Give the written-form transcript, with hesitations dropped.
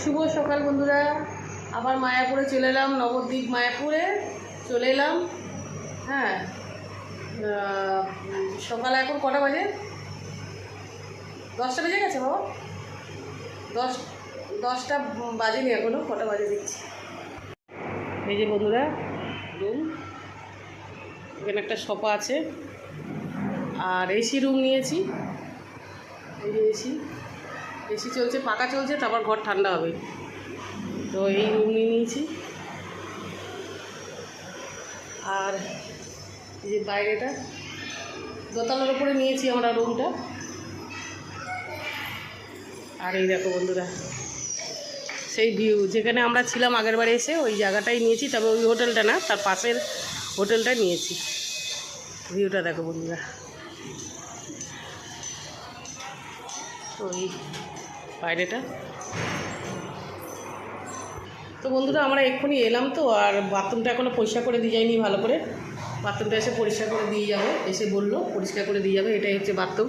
শুভ সকাল বন্ধুরা, আবার মায়াপুরে চলে এলাম। নবদ্বীপ মায়াপুরে চলে এলাম। হ্যাঁ, সকালে এখন কটা বাজে? 10টা বেজে গেছে বাবা। 10টা বাজেনি এখনো, কটা বাজে দিচ্ছি। এই যে বন্ধুরা রুম, এখানে একটা সোফা আছে আর এসি রুম নিয়েছি। এই যে এসি চলছে, পাখা চলছে, তারপর ঘর ঠান্ডা হবে। তো এই রুম নিয়ে নিয়েছি। আর এই যে বাইরেটা দোতলার উপরে নিয়েছি আমরা রুমটা। আর এই দেখো বন্ধুরা, সেই ভিউ যেখানে আমরা ছিলাম আগের বারে এসে, ওই জায়গাটাই নিয়েছি। তবে ওই হোটেলটা না, তার পাশের হোটেলটা নিয়েছি। ভিউটা দেখো বন্ধুরা, ওই বাইরেটা। তো বন্ধুরা আমরা এক্ষুনি এলাম তো, আর বাথরুমটা এখনও পরিষ্কার করে দিয়ে যায়নি ভালো করে। বাথরুমটা এসে পরিষ্কার করে দিয়ে যাবে, এসে বললো পরিষ্কার করে দিয়ে যাবে। এটাই হচ্ছে বাথরুম।